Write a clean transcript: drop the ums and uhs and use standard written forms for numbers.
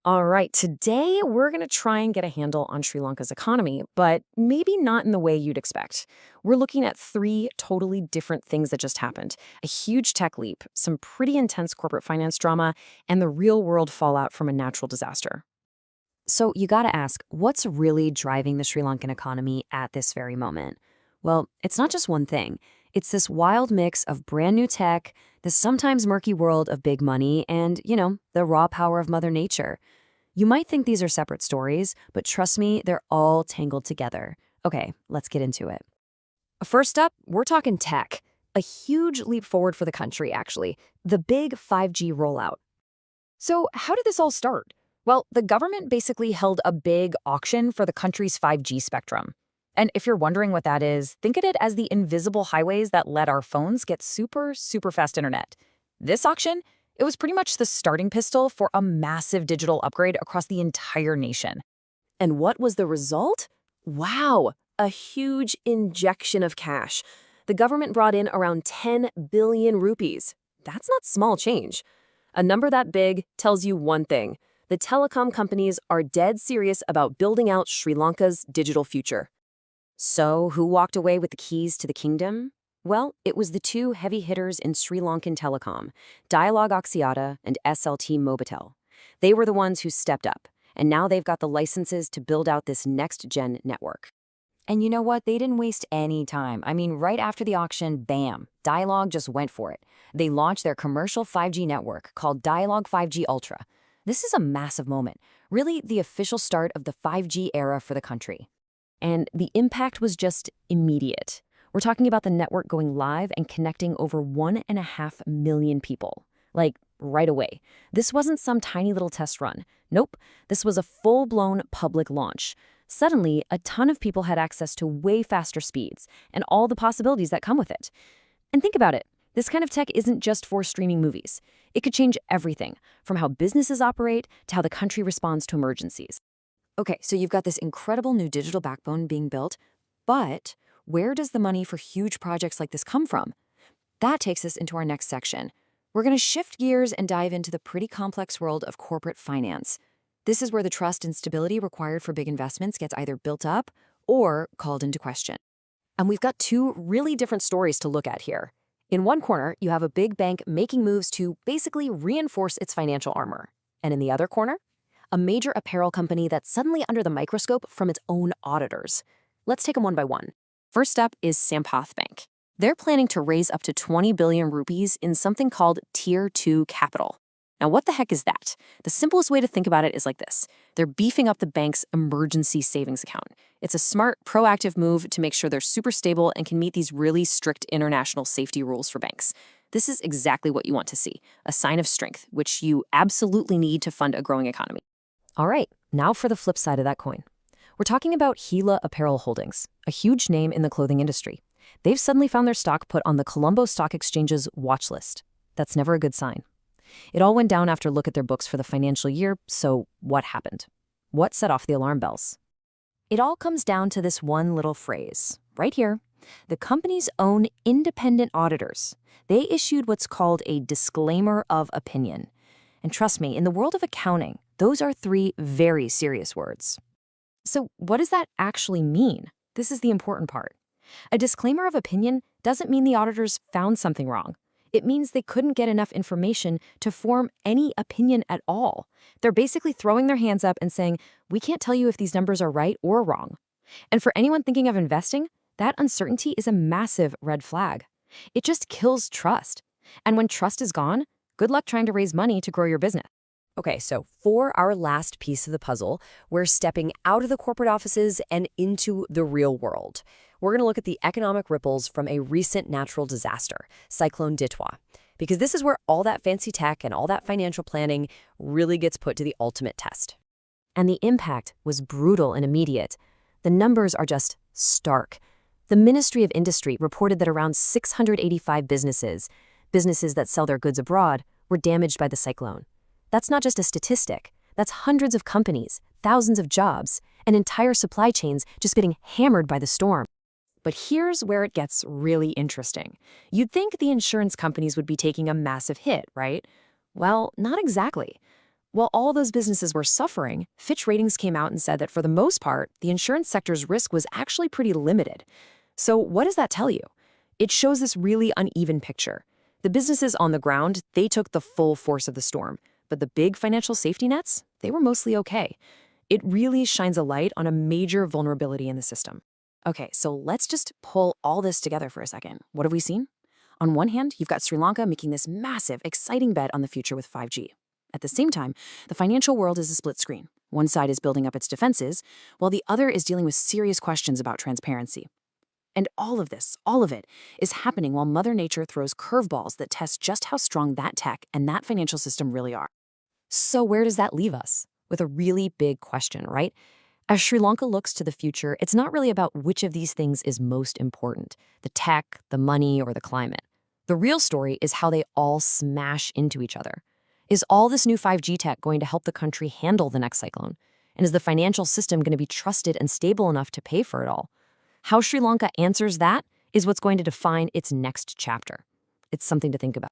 All right, today we're going to try and get a handle on Sri Lanka's economy, but maybe not in the way you'd expect. We're looking at three totally different things that just happened: a huge tech leap, some pretty intense corporate finance drama, and the real world fallout from a natural disaster. So you gotta ask, what's really driving the Sri Lankan economy at this very moment? Well, it's not just one thing. It's this wild mix of brand new tech, the sometimes murky world of big money, and, the raw power of Mother Nature. You might think these are separate stories, but trust me, they're all tangled together. Okay, let's get into it. First up, we're talking tech. A huge leap forward for the country, actually. The big 5G rollout. So, how did this all start? Well, the government basically held a big auction for the country's 5G spectrum. And if you're wondering what that is, think of it as the invisible highways that let our phones get super, super fast internet. This auction, it was pretty much the starting pistol for a massive digital upgrade across the entire nation. And what was the result? Wow, a huge injection of cash. The government brought in around 10 billion rupees. That's not small change. A number that big tells you one thing: the telecom companies are dead serious about building out Sri Lanka's digital future. So, who walked away with the keys to the kingdom? Well, it was the two heavy hitters in Sri Lankan telecom, Dialog Axiata and SLT Mobitel. They were the ones who stepped up, and now they've got the licenses to build out this next-gen network. And you know what? They didn't waste any time. I mean, right after the auction, bam, Dialog just went for it. They launched their commercial 5G network called Dialog 5G Ultra. This is a massive moment, really the official start of the 5G era for the country. And the impact was just immediate. We're talking about the network going live and connecting over 1.5 million people. Like, right away. This wasn't some tiny little test run. Nope, this was a full-blown public launch. Suddenly, a ton of people had access to way faster speeds and all the possibilities that come with it. And think about it. This kind of tech isn't just for streaming movies. It could change everything, from how businesses operate to how the country responds to emergencies. Okay, so you've got this incredible new digital backbone being built, but where does the money for huge projects like this come from? That takes us into our next section. We're going to shift gears and dive into the pretty complex world of corporate finance. This is where the trust and stability required for big investments gets either built up or called into question. And we've got two really different stories to look at here. In one corner, you have a big bank making moves to basically reinforce its financial armor. And in the other corner, a major apparel company that's suddenly under the microscope from its own auditors. Let's take them one by one. First up is Sampath Bank. They're planning to raise up to 20 billion rupees in something called Tier 2 capital. Now, what the heck is that? The simplest way to think about it is like this. They're beefing up the bank's emergency savings account. It's a smart, proactive move to make sure they're super stable and can meet these really strict international safety rules for banks. This is exactly what you want to see, a sign of strength, which you absolutely need to fund a growing economy. All right, now for the flip side of that coin. We're talking about Gila Apparel Holdings, a huge name in the clothing industry. They've suddenly found their stock put on the Colombo Stock Exchange's watch list. That's never a good sign. It all went down after a look at their books for the financial year, so what happened? What set off the alarm bells? It all comes down to this one little phrase, right here. The company's own independent auditors. They issued what's called a disclaimer of opinion. And trust me, in the world of accounting, those are three very serious words. So what does that actually mean? This is the important part. A disclaimer of opinion doesn't mean the auditors found something wrong. It means they couldn't get enough information to form any opinion at all. They're basically throwing their hands up and saying, we can't tell you if these numbers are right or wrong. And for anyone thinking of investing, that uncertainty is a massive red flag. It just kills trust. And when trust is gone, good luck trying to raise money to grow your business. Okay, so for our last piece of the puzzle, we're stepping out of the corporate offices and into the real world. We're going to look at the economic ripples from a recent natural disaster, Cyclone Ditwa, because this is where all that fancy tech and all that financial planning really gets put to the ultimate test. And the impact was brutal and immediate. The numbers are just stark. The Ministry of Industry reported that around 685 businesses that sell their goods abroad, were damaged by the cyclone. That's not just a statistic. That's hundreds of companies, thousands of jobs, and entire supply chains just getting hammered by the storm. But here's where it gets really interesting. You'd think the insurance companies would be taking a massive hit, right? Well, not exactly. While all those businesses were suffering, Fitch Ratings came out and said that for the most part, the insurance sector's risk was actually pretty limited. So what does that tell you? It shows this really uneven picture. The businesses on the ground, they took the full force of the storm, but the big financial safety nets, they were mostly okay. It really shines a light on a major vulnerability in the system. Okay, so let's just pull all this together for a second. What have we seen? On one hand, you've got Sri Lanka making this massive, exciting bet on the future with 5G. At the same time, the financial world is a split screen. One side is building up its defenses, while the other is dealing with serious questions about transparency. And all of it, is happening while Mother Nature throws curveballs that test just how strong that tech and that financial system really are. So where does that leave us? With a really big question, right? As Sri Lanka looks to the future, it's not really about which of these things is most important, the tech, the money, or the climate. The real story is how they all smash into each other. Is all this new 5G tech going to help the country handle the next cyclone? And is the financial system going to be trusted and stable enough to pay for it all? How Sri Lanka answers that is what's going to define its next chapter. It's something to think about.